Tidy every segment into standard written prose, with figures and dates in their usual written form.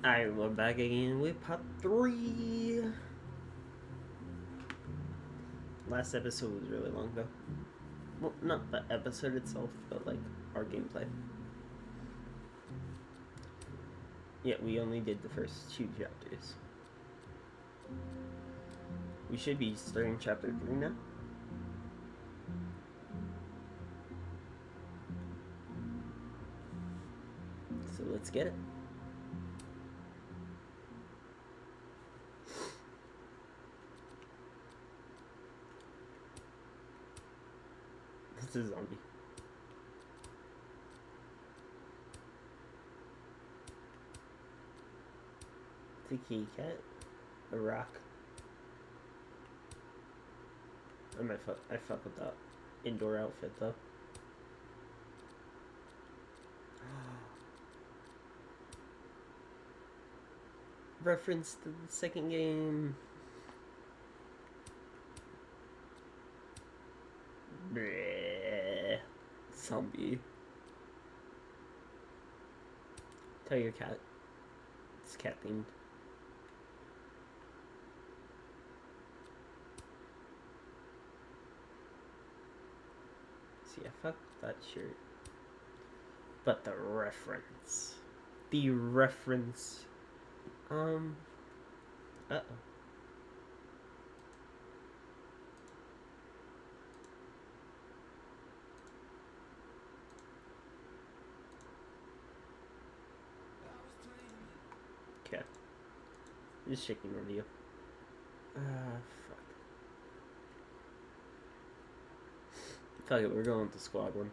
Alright, we're back again with part 3. Last episode was really long though. Well, not the episode itself, but like our gameplay. Yeah, we only did the first 2 chapters. We should be starting chapter 3 now. So let's get it. It's a zombie. It's a kitty cat. A rock. I fuck with that indoor outfit though. Reference to the second game. Bleh. Zombie. Tell your cat. It's cat themed. See, I fucked that shirt. But the reference. The reference. Uh-oh. Okay. Just shaking on you. Fuck. Fuck it, we're going with the squad one.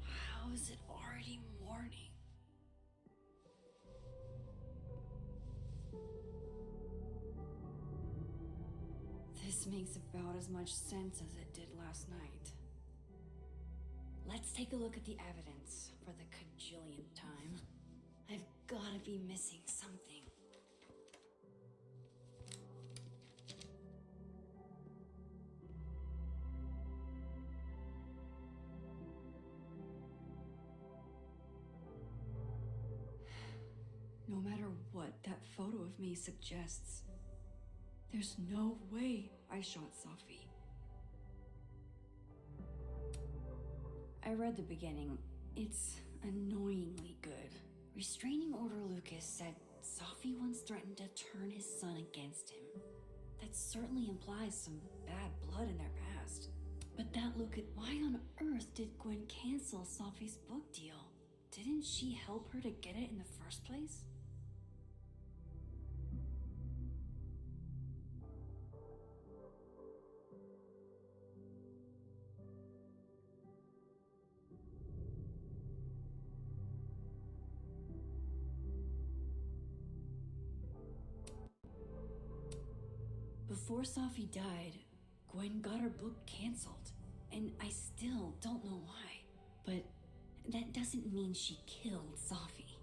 How is it already morning? This makes about as much sense as it did last night. Let's take a look at the evidence for the cajillionth time. I've gotta be missing something. No matter what that photo of me suggests, there's no way I shot Safi. I read the beginning. It's annoyingly good. Restraining Order Lucas said Safi once threatened to turn his son against him. That certainly implies some bad blood in their past. But that Lucas, why on earth did Gwen cancel Safi's book deal? Didn't she help her to get it in the first place? Before Safi died, Gwen got her book canceled, and I still don't know why. But that doesn't mean she killed Safi.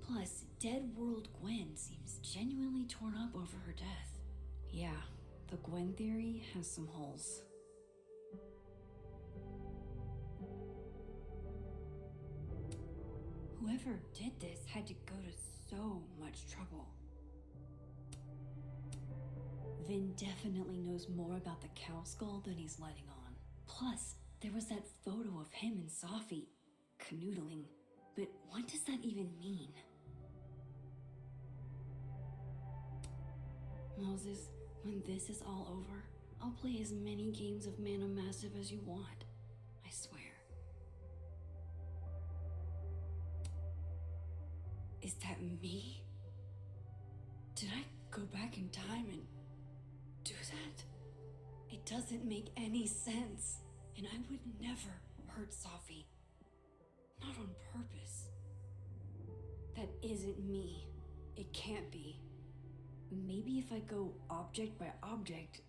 Plus, Dead World Gwen seems genuinely torn up over her death. Yeah, the Gwen theory has some holes. Whoever did this had to go to so much trouble. Vin definitely knows more about the cow skull than he's letting on. Plus, there was that photo of him and Safi canoodling. But what does that even mean? Moses, when this is all over, I'll play as many games of Mana Massive as you want. I swear. Is that me? Did I go back in time and do that? It doesn't make any sense. And I would never hurt Safi. Not on purpose. That isn't me. It can't be. Maybe if I go object by object,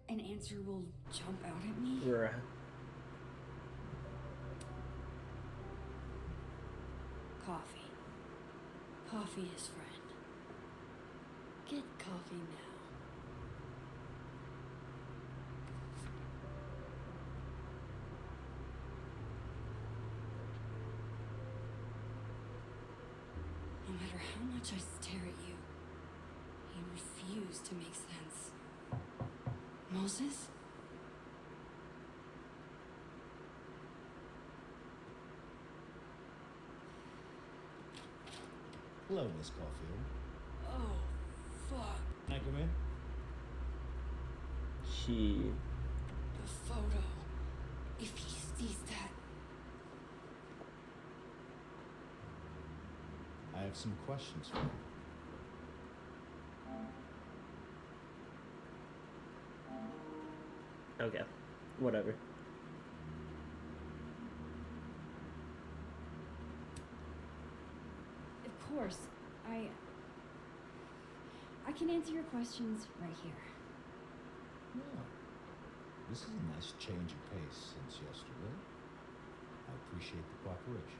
an answer will jump out at me? Right. Coffee. Coffee is friend. Get coffee now. No matter how much I stare at you, you refuse to make sense. Moses? Hello, Miss Caulfield. Oh, fuck. Can I come in? She. The photo. If he sees that. I have some questions for you. Okay. Whatever. Of course, I can answer your questions right here. Yeah. This is a nice change of pace since yesterday. I appreciate the cooperation.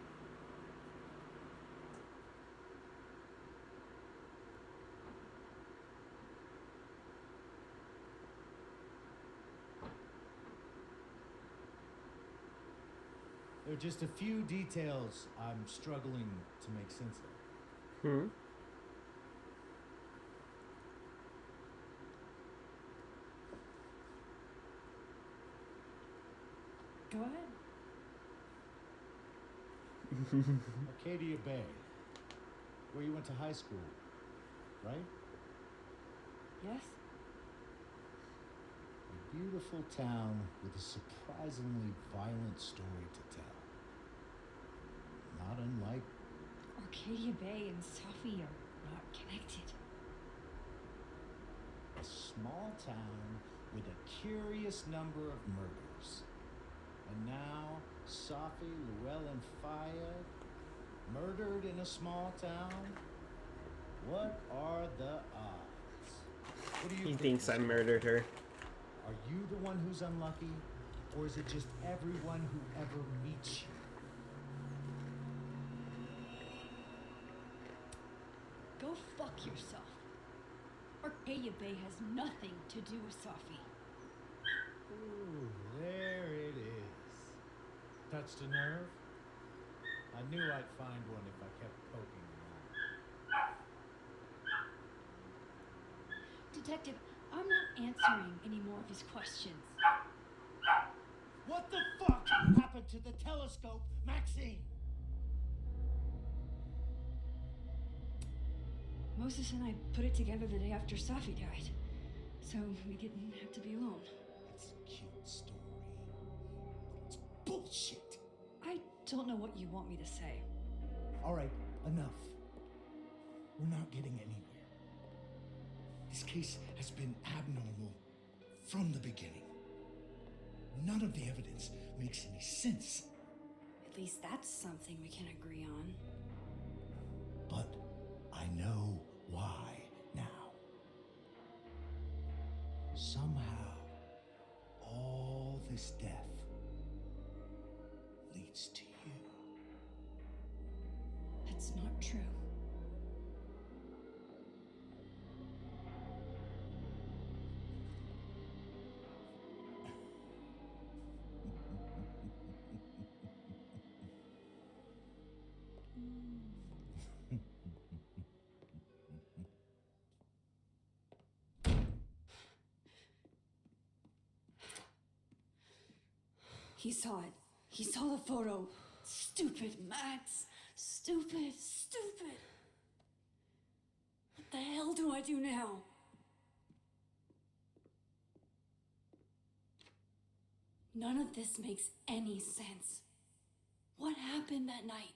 There are just a few details I'm struggling to make sense of. Hmm. Go ahead. Arcadia Bay, where you went to high school, right? Yes? A beautiful town with a surprisingly violent story to tell. Not unlike Arcadia Bay and Safi are not connected. a small town with a curious number of murders. And now, Safi, Llewellyn Fayed, murdered in a small town? What are the odds? What do you He think, thinks I Mr. murdered her. Are you the one who's unlucky? Or is it just everyone who ever meets you? Go fuck yourself. Arcadia Bay has nothing to do with Safi. Ooh, there it is. Touched a nerve? I knew I'd find one if I kept poking around. Detective, I'm not answering any more of his questions. What the fuck happened to the telescope, Maxine? Moses and I put it together the day after Safi died, so we didn't have to be alone. It's a cute story. It's bullshit. I don't know what you want me to say. All right, enough. We're not getting anywhere. This case has been abnormal from the beginning. None of the evidence makes any sense. At least that's something we can agree on. But I know why now. Somehow, all this death leads to you. That's not true. He saw it. He saw the photo. Stupid Max. Stupid, stupid. What the hell do I do now? None of this makes any sense. What happened that night?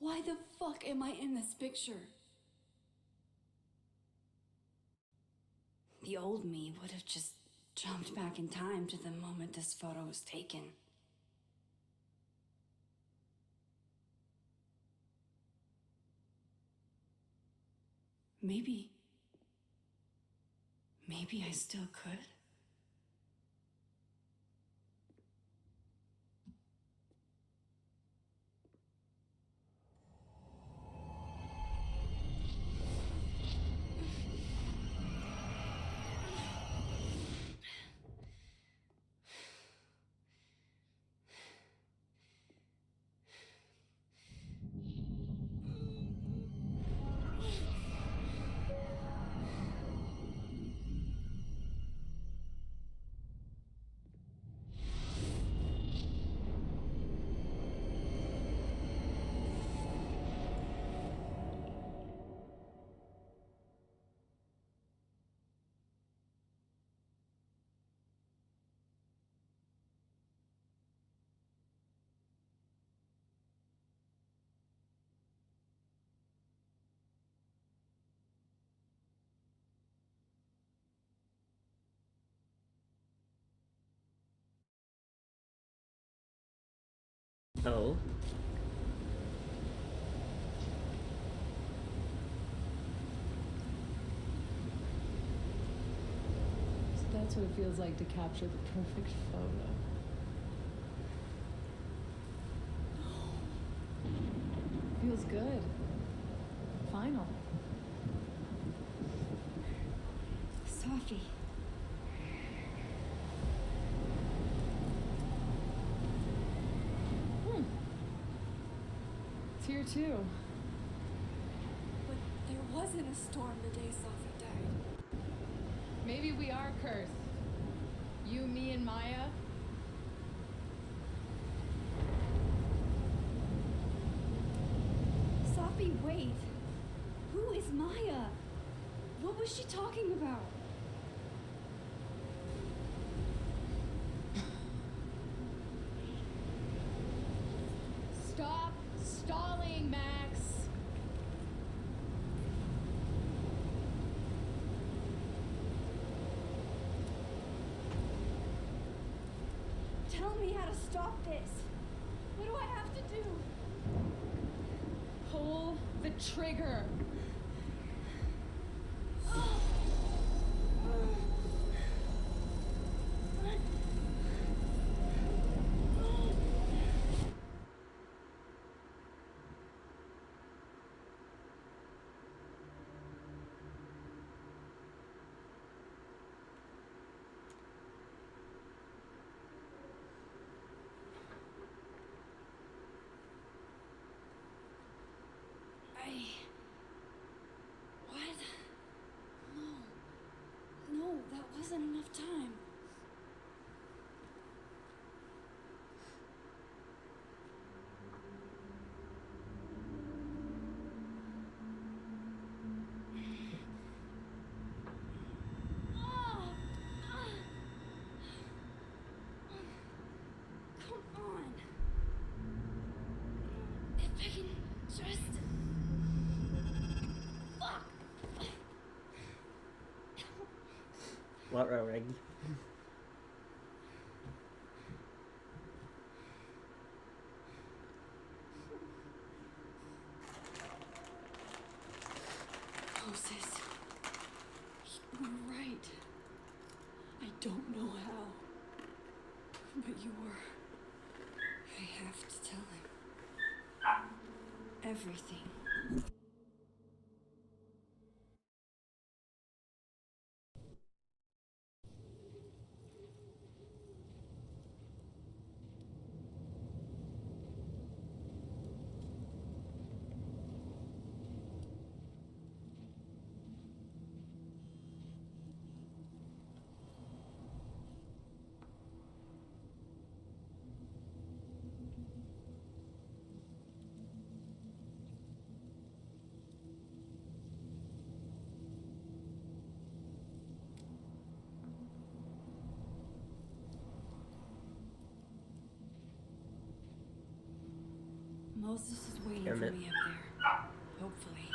Why the fuck am I in this picture? The old me would have just jumped back in time to the moment this photo was taken. Maybe I still could. Oh. So that's what it feels like to capture the perfect photo. Feels good. Final. Safi. It's here too. But there wasn't a storm the day Safi died. Maybe we are cursed. You, me, and Maya. Safi, wait. Who is Maya? What was she talking about? Stop stalling, Max. Tell me how to stop this. What do I have to do? Pull the trigger. What? No, that wasn't enough time. Come on. If I can just... Fuck! What, Reggie? Moses, you were right. I don't know how, but you were. I have to tell him everything. Moses is waiting Damn for it. me up there. Hopefully.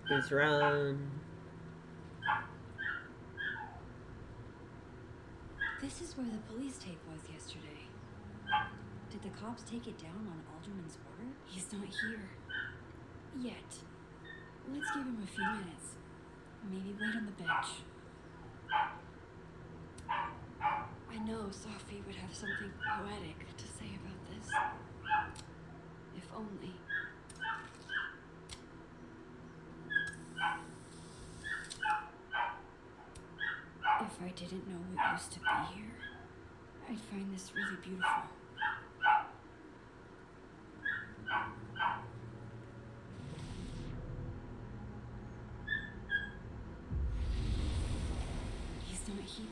Please run. This is where the police tape was yesterday. Did the cops take it down on Alderman's order? He's not here. Yet. Let's give him a few minutes. Maybe wait on the bench. I know Sophie would have something poetic to say about this. If only. If I didn't know what used to be here, I'd find this really beautiful. He's not here.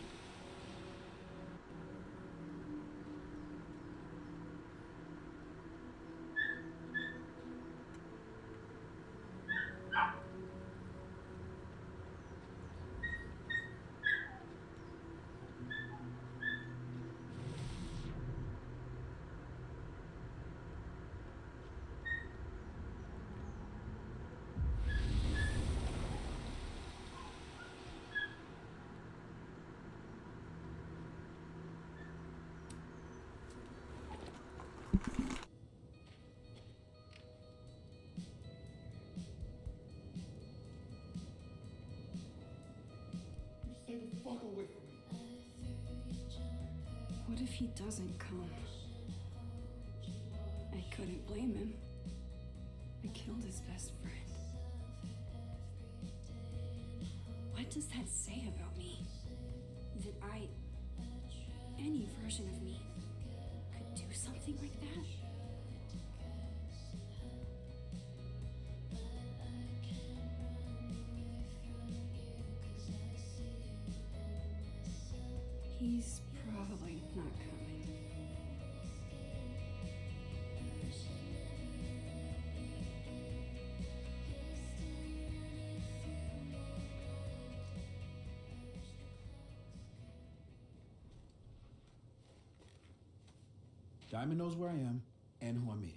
Stay the fuck away from me. What if he doesn't come? I couldn't blame him. I killed his best friend. What does that say about me? That I, any version of me, could do something like that? He's probably not coming. Diamond knows where I am and who I'm meeting.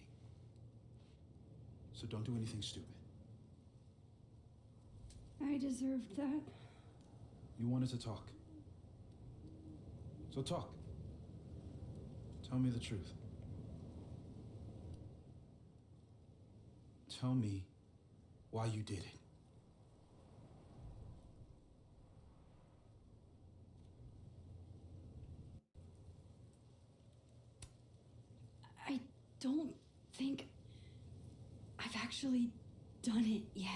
So don't do anything stupid. I deserved that. You wanted to talk. So talk. Tell me the truth. Tell me why you did it. I don't think I've actually done it yet.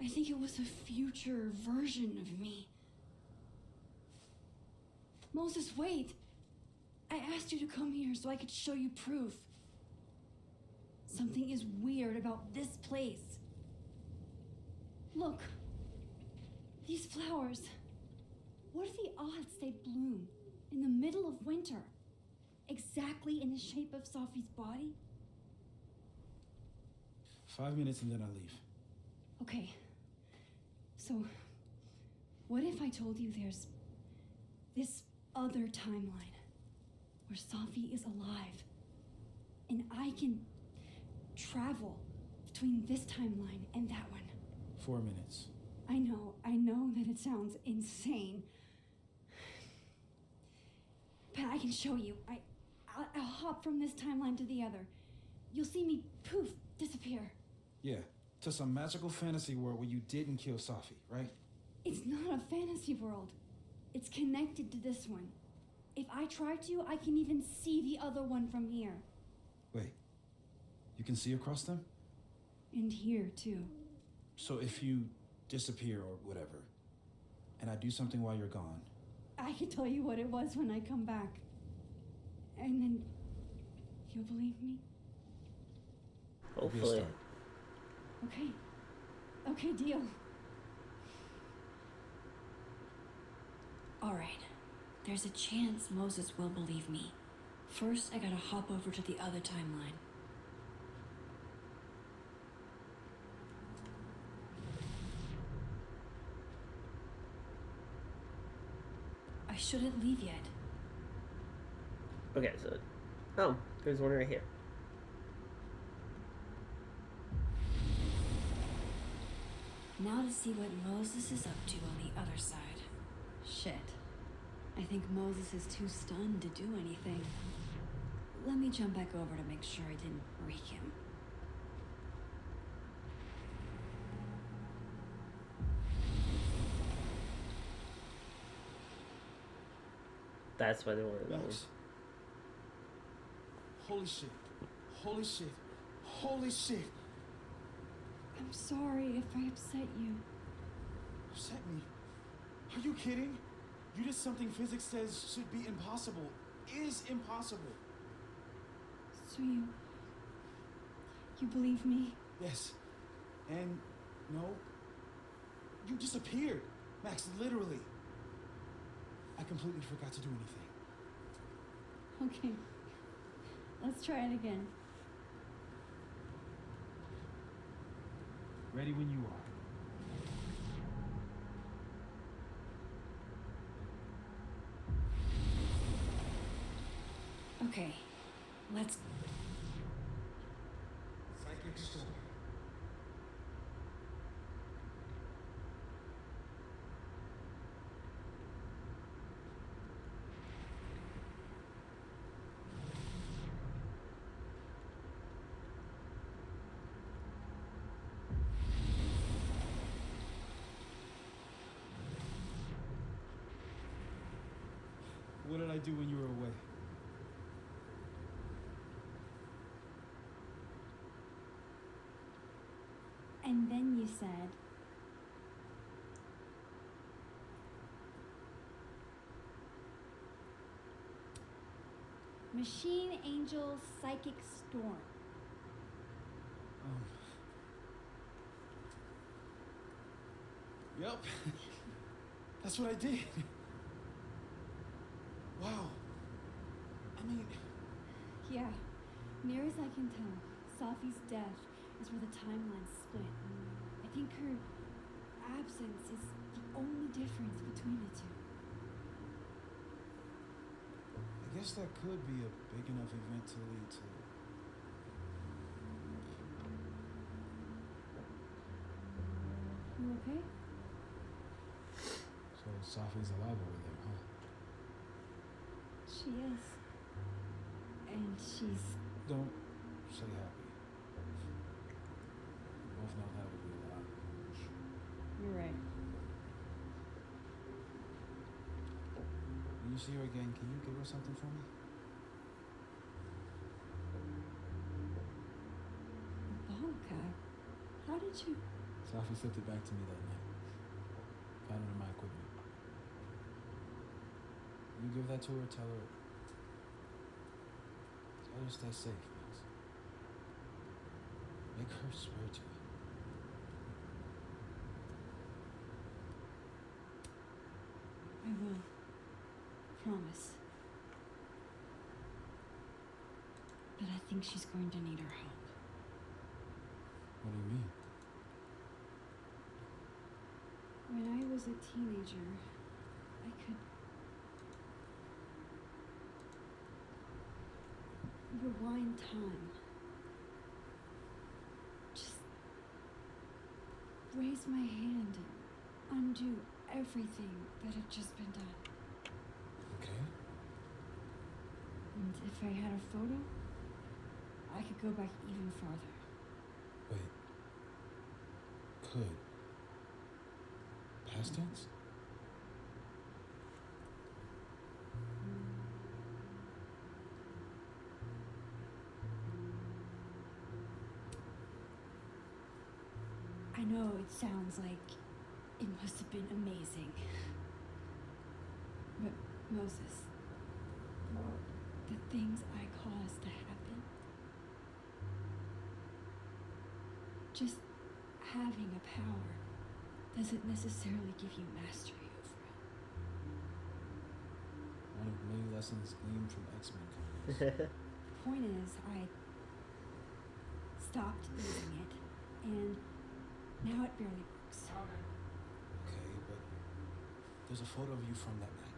I think it was a future version of me. Moses, wait! I asked you to come here so I could show you proof. Something is weird about this place. Look. These flowers. What are the odds they bloom in the middle of winter? Exactly in the shape of Sophie's body? 5 minutes and then I leave. Okay. So, what if I told you there's this other timeline where Sophie is alive and I can travel between this timeline and that one? 4 minutes. I know that it sounds insane. But I can show you. I'll hop from this timeline to the other. You'll see me, poof, disappear. Yeah, to some magical fantasy world where you didn't kill Sophie, right? It's not a fantasy world. It's connected to this one. If I try to, I can even see the other one from here. Wait, you can see across them? And here, too. So if you disappear or whatever, and I do something while you're gone, I can tell you what it was when I come back. And then you'll believe me? it'll be a Hopefully. start. Okay. Okay, deal. All right. There's a chance Moses will believe me. First, I gotta hop over to the other timeline. I shouldn't leave yet. Okay, so... Oh, there's one right here. Now to see what Moses is up to on the other side. Shit. I think Moses is too stunned to do anything. Let me jump back over to make sure I didn't wreak him. That's why they wanted that one. Max. Holy shit. Holy shit. Holy shit. I'm sorry if I upset you. Upset me? Are you kidding? You did something physics says should be impossible. Is impossible. So you believe me? Yes. And no. You disappeared. Max, literally. I completely forgot to do anything. Okay. Let's try it again. Ready when you are. Okay. Let's... Psychic storm. What did I do when you were away? And then you said... Machine Angel Psychic Storm. Yep. That's what I did. Wow. I mean, Yeah. Near as I can tell, Safi's death is where the timelines split. I think her absence is the only difference between the two. I guess that could be a big enough event to lead to. You okay? So Safi's alive over there, huh? She is. And she's... Don't say happy. We both know that would be a lot. You're right. When you see her again, can you give her something for me? A ball cap? How did you... Safi slipped it back to me that night. Found it in my equipment. You give that to her, tell her stay safe, Max. Make her swear to it. I will. Promise. But I think she's going to need our help. What do you mean? When I was a teenager, I could rewind time. Just raise my hand and undo everything that had just been done. Okay. And if I had a photo, I could go back even farther. Wait. Could. Past tense? I know it sounds like it must have been amazing. But Moses, the things I caused to happen, just having a power doesn't necessarily give you mastery over it. One of many lessons gleaned from X-Men comics. The point is, I stopped using it, and now it barely works. Okay, but there's a photo of you from that night.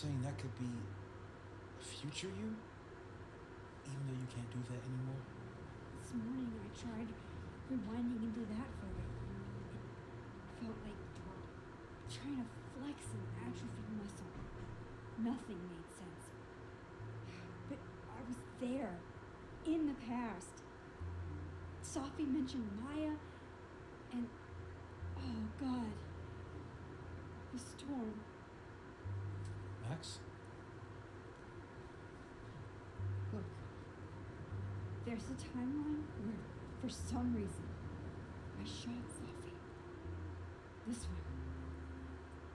saying that could be a future you? Even though you can't do that anymore? This morning I tried rewinding into that photo. It felt like trying to flex an atrophied muscle. Nothing made sense. But I was there, in the past. Sophie mentioned Maya, and oh God, the storm. Max? Look, there's a timeline where, for some reason, I shot Sophie. This one.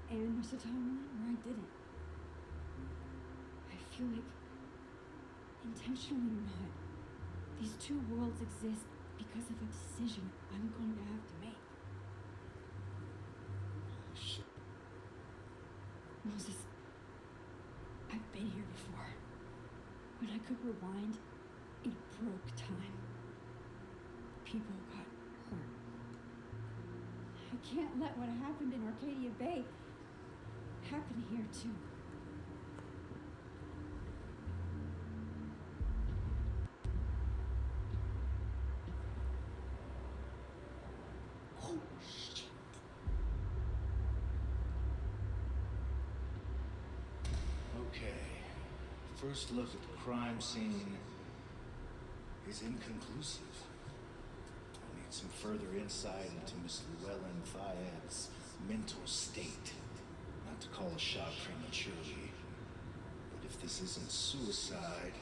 And there's a timeline where I didn't. I feel like, intentionally or not, these two worlds exist because of a decision I'm going to have to make. Holy shit. Moses, I've been here before. When I could rewind, it broke time. People got hurt. I can't let what happened in Arcadia Bay happen here too. Oh shit. Okay. First look at the crime scene is inconclusive. I need some further insight into Miss Llewellyn Fayad's mental state. Not to call a shot prematurely, but if this isn't suicide,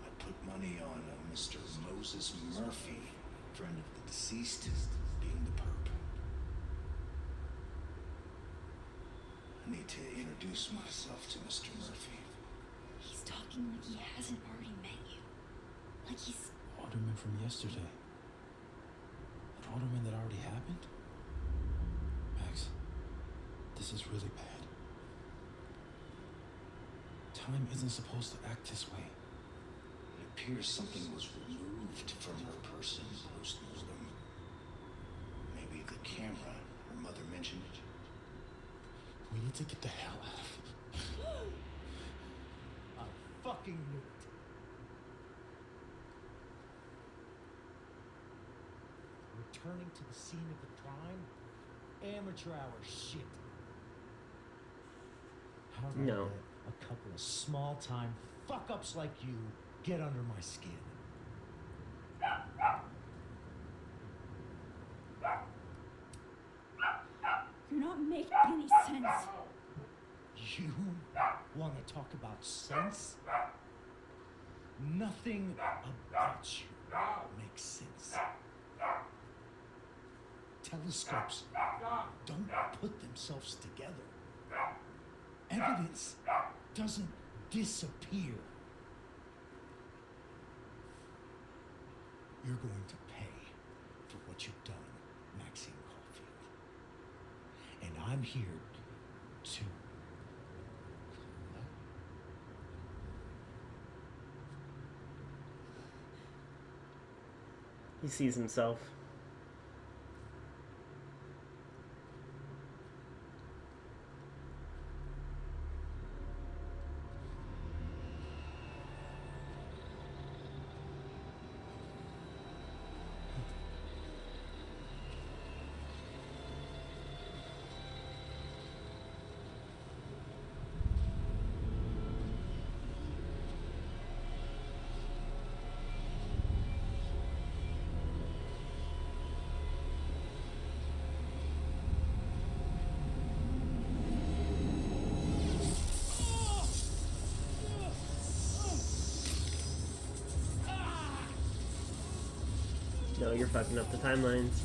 I'd put money on Mr. Moses Murphy, friend of the deceased, being the perp. I need to introduce myself to Mr. Murphy. He's talking like he hasn't already met you. Like he's... Alderman from yesterday. An alderman that already happened? Max, this is really bad. Time isn't supposed to act this way. It appears something was removed from her person post-mortem. Maybe the camera her mother mentioned. We need to get the hell out of here. I fucking knew it. Returning to the scene of the crime? Amateur hour shit. How do No. I let a couple of small-time fuck-ups like you get under my skin? You're not making any sense. You want to talk about sense? Nothing about you makes sense. Telescopes don't put themselves together. Evidence doesn't disappear. You're going to pay for what you've done, Maxine Caulfield. And I'm here to He sees himself. No, you're fucking up the timelines.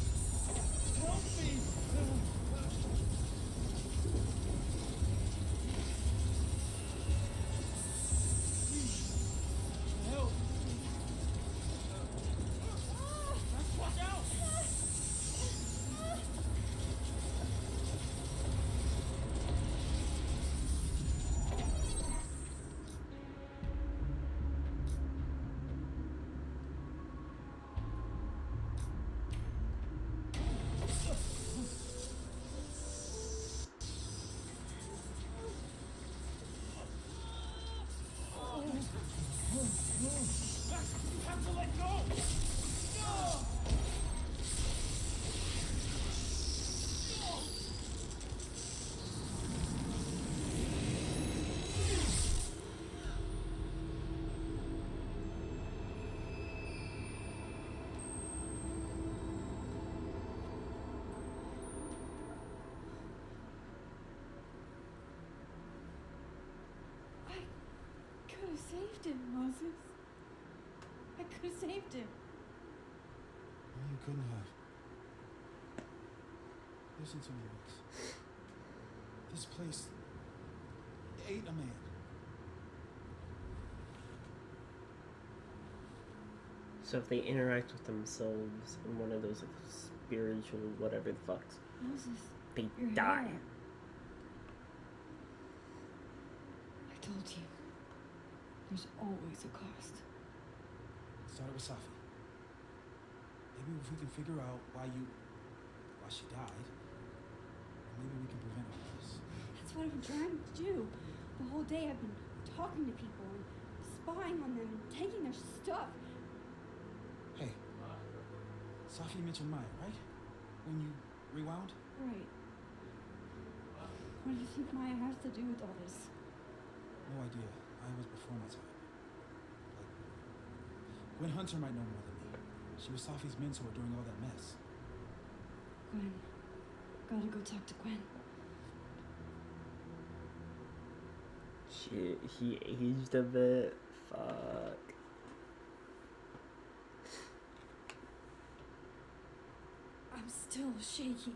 saved him, Moses. I could have saved him. No, you couldn't have. Listen to me, Max. This place ate a man. So if they interact with themselves in one of those like, spiritual whatever the fucks, Moses, they you're die. here. I told you. There's always a cost. It started with Safi. Maybe if we can figure out why she died, maybe we can prevent all this. That's what I've been trying to do. The whole day I've been talking to people and spying on them and taking their stuff. Hey, Safi mentioned Maya, right? When you rewound? Right. What do you think Maya has to do with all this? No idea. I was before my time. Like, Gwen Hunter might know more than me. She was Safi's mentor during all that mess. Gwen. Gotta go talk to Gwen. Shit, he aged a bit. Fuck. I'm still shaking.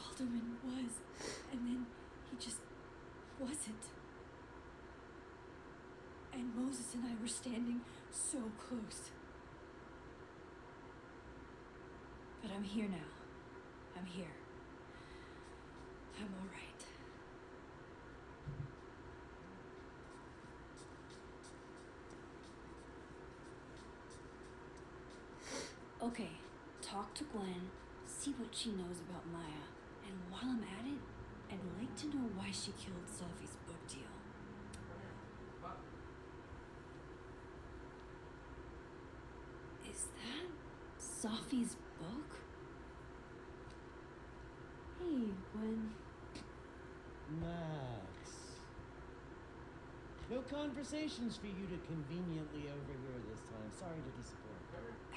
Alderman was, and then he just wasn't. And Moses and I were standing so close. But I'm here now. I'm here. I'm all right. Okay, talk to Gwen, see what she knows about Maya, and while I'm at it, I'd like to know why she killed Safi's book deal. Is that Safi's book? Hey, Gwen. Max. No conversations for you to conveniently overhear this time. Sorry to disappoint.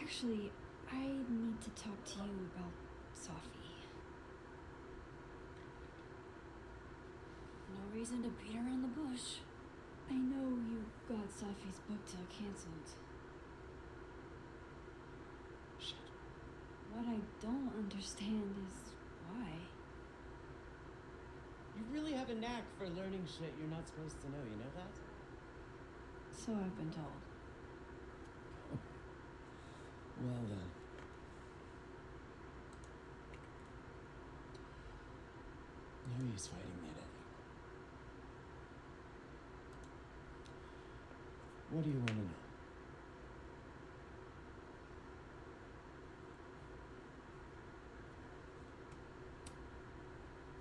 Actually, I need to talk to you about Safi. No reason to beat around the bush. I know you got Safi's book deal canceled. Shit. What I don't understand is why. You really have a knack for learning shit you're not supposed to know, you know that? So I've been told. Well then. No use fighting that Eddie. What do you want to know?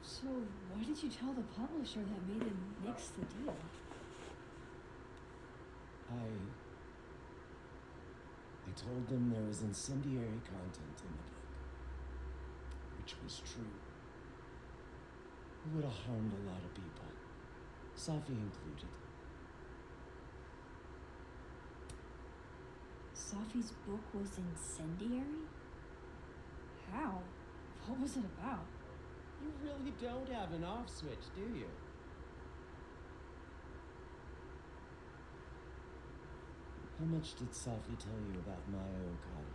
So why did you tell the publisher that made him nix the deal? I told them there was incendiary content in the book, which was true. It would have harmed a lot of people, Safi included. Safi's book was incendiary? How? What was it about? You really don't have an off switch, do you? How much did Safi tell you about Maya Okada?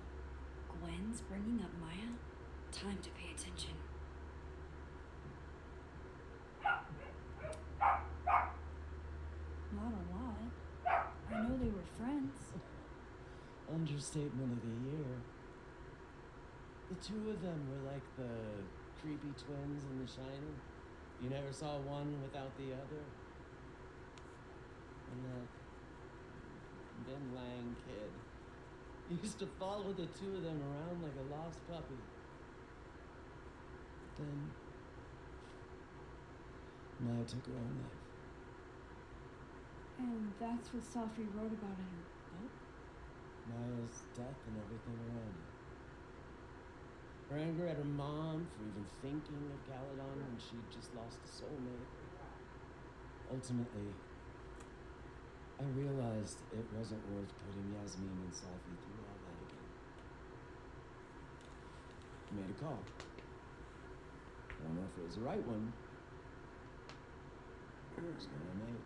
Gwen's bringing up Maya? Time to pay attention. Not a lot. I know they were friends. Understatement of the year. The two of them were like the creepy twins in The Shining. You never saw one without the other. And that Ben Lang kid used to follow the two of them around like a lost puppy. But then Maya took her own life. And that's what Safi wrote about in her book? Maya's death and everything around her. Her anger at her mom for even thinking of Caledon when she'd just lost a soulmate. Ultimately, I realized it wasn't worth putting Yasmin and Safi through all that again. I made a call. I don't know if it was the right one. It was one I made.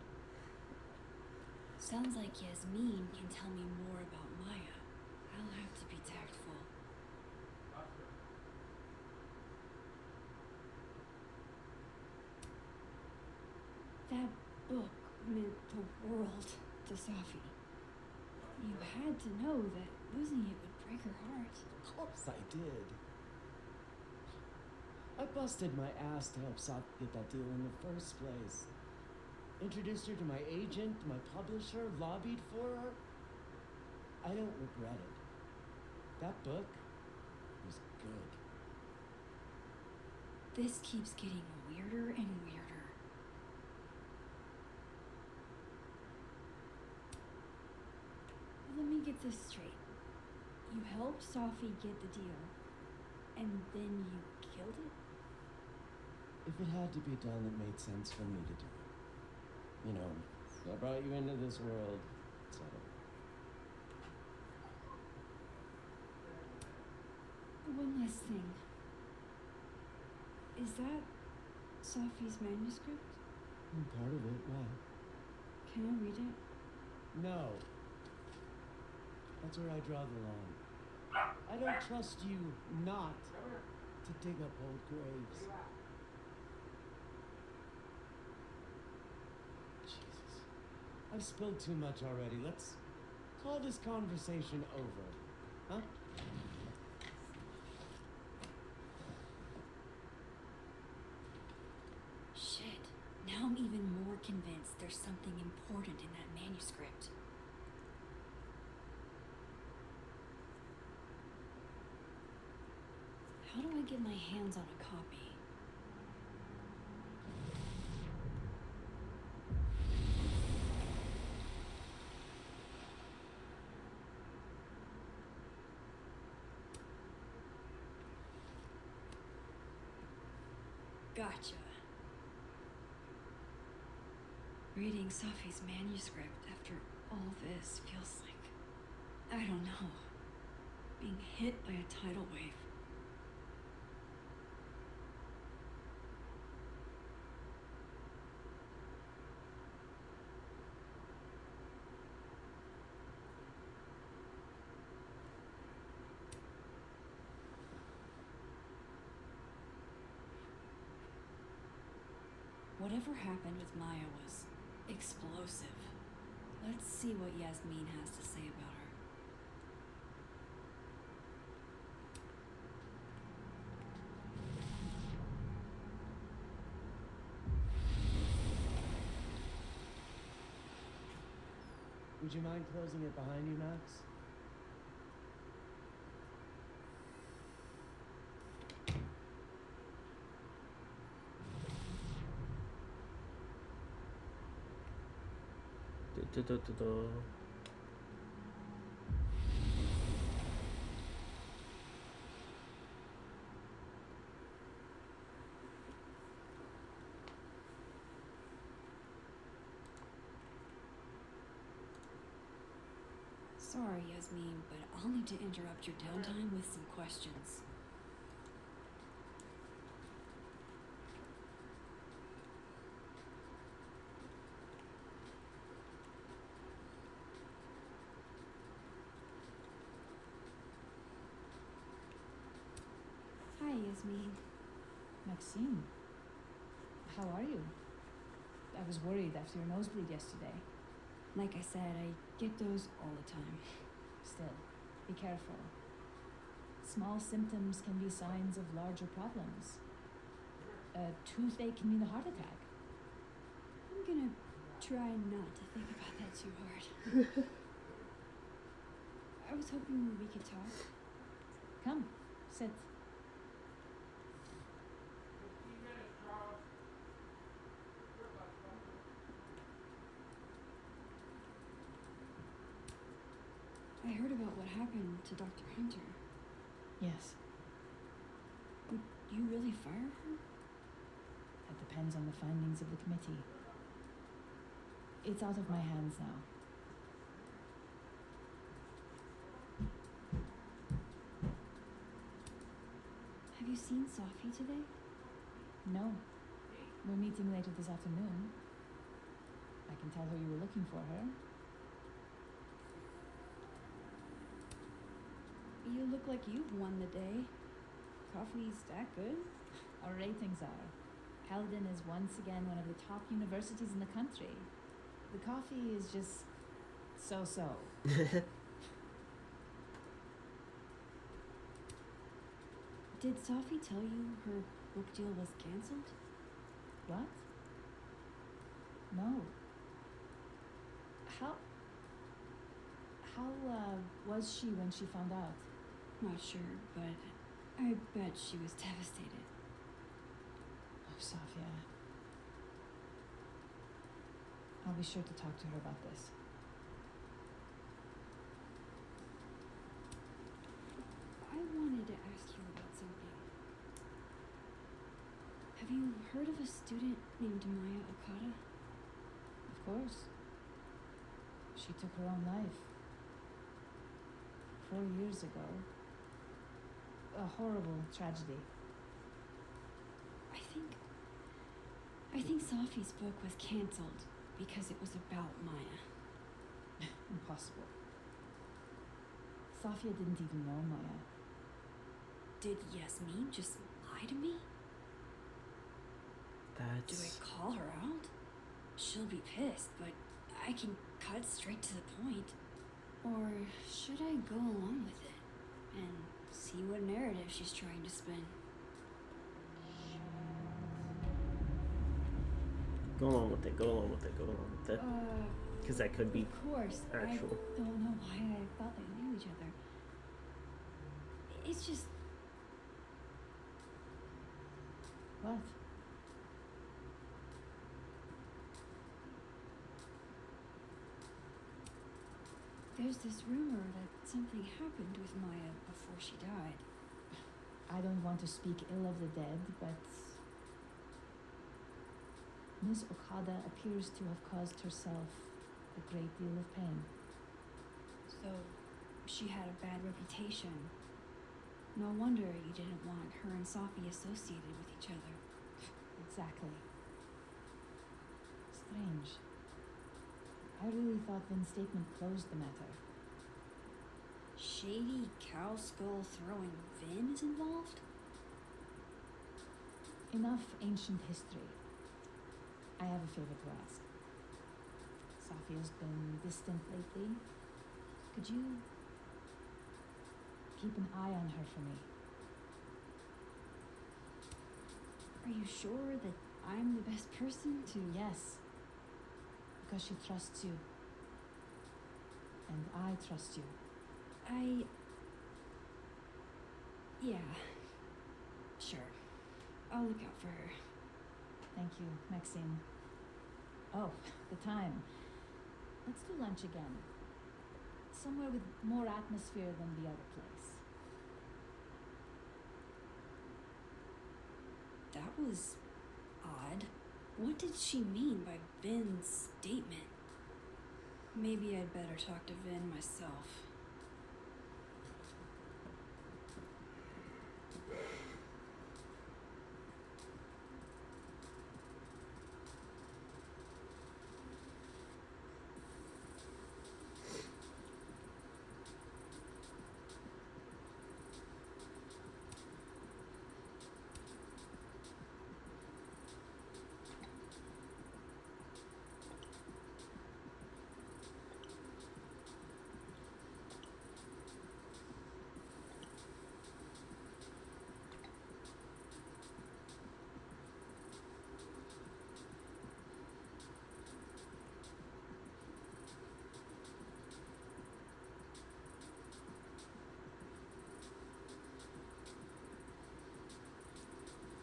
Sounds like Yasmin can tell me more about Maya. I'll have to be tactful. That book meant the world to Safi. You had to know that losing it would break her heart. Of course I did. I busted my ass to help Safi get that deal in the first place. Introduced her to my agent, my publisher, lobbied for her. I don't regret it. That book was good. This keeps getting weirder and weirder. Let me get this straight. You helped Safi get the deal, and then you killed it? If it had to be done, it made sense for me to do it. You know, I brought you into this world, so. One last thing. Is that Safi's manuscript? Part of it, why? Can I read it? No. That's where I draw the line. I don't trust you not to dig up old graves. Jesus. I've spilled too much already. Let's call this conversation over. Huh? Shit. Now I'm even more convinced there's something important in that manuscript. How do I get my hands on a copy? Gotcha. Reading Safi's manuscript after all this feels like, I don't know, being hit by a tidal wave. Whatever happened with Maya was explosive. Let's see what Yasmin has to say about her. Would you mind closing it behind you, Max? Sorry, Yasmin, but I'll need to interrupt your downtime with some questions. Hi, Yasmin. Maxine, how are you? I was worried after your nosebleed yesterday. Like I said, I get those all the time. Still, be careful. Small symptoms can be signs of larger problems. A toothache can mean a heart attack. I'm gonna try not to think about that too hard. I was hoping we could talk. Come, sit. I heard about what happened to Dr. Hunter. Yes, Would you really fire her? that depends on the findings of the committee. It's out of my hands now. Have you seen Safi today? No, we're meeting later this afternoon. I can tell her you were looking for her. You look like you've won the day. Coffee's that good? Our ratings are. Caledon is once again one of the top universities in the country. The coffee is just so-so. Did Sophie tell you her book deal was cancelled? What? No. How was she when she found out? Not sure, but I bet she was devastated. Oh, Sophia. I'll be sure to talk to her about this. I wanted to ask you about something. Have you heard of a student named Maya Okada? Of course. She took her own life. 4 years ago. A horrible tragedy. I think Sophie's book was cancelled because it was about Maya. Impossible. Sophia didn't even know Maya. Did Yasmin just lie to me? Do I That's call her out? She'll be pissed, but I can cut straight to the point. Or should I go along with it and see what narrative she's trying to spin? go along with it. Go along with it. Go along with it. Because that could be Of course. actual. I don't know why I thought they knew each other. It's just What? there's this rumor that something happened with Maya before she died. I don't want to speak ill of the dead, but Miss Okada appears to have caused herself a great deal of pain. So she had a bad reputation. No wonder you didn't want her and Sophie associated with each other. Exactly. Strange. I really thought Vin's statement closed the matter. Shady cow skull throwing Vin is involved? Enough ancient history. I have a favor to ask. Sophia's been distant lately. Could you keep an eye on her for me? Are you sure that I'm the best person to? Yes. Because she trusts you. And I trust you. Yeah. Sure. I'll look out for her. Thank you, Maxine. Oh, the time. Let's do lunch again. Somewhere with more atmosphere than the other place. That was odd. What did she mean by Vin's statement? Maybe I'd better talk to Vin myself.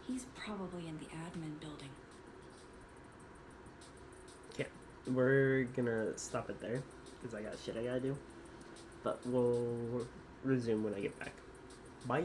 He's probably in the admin building. Yeah, we're gonna stop it there because I got shit I gotta do. But we'll resume when I get back. Bye.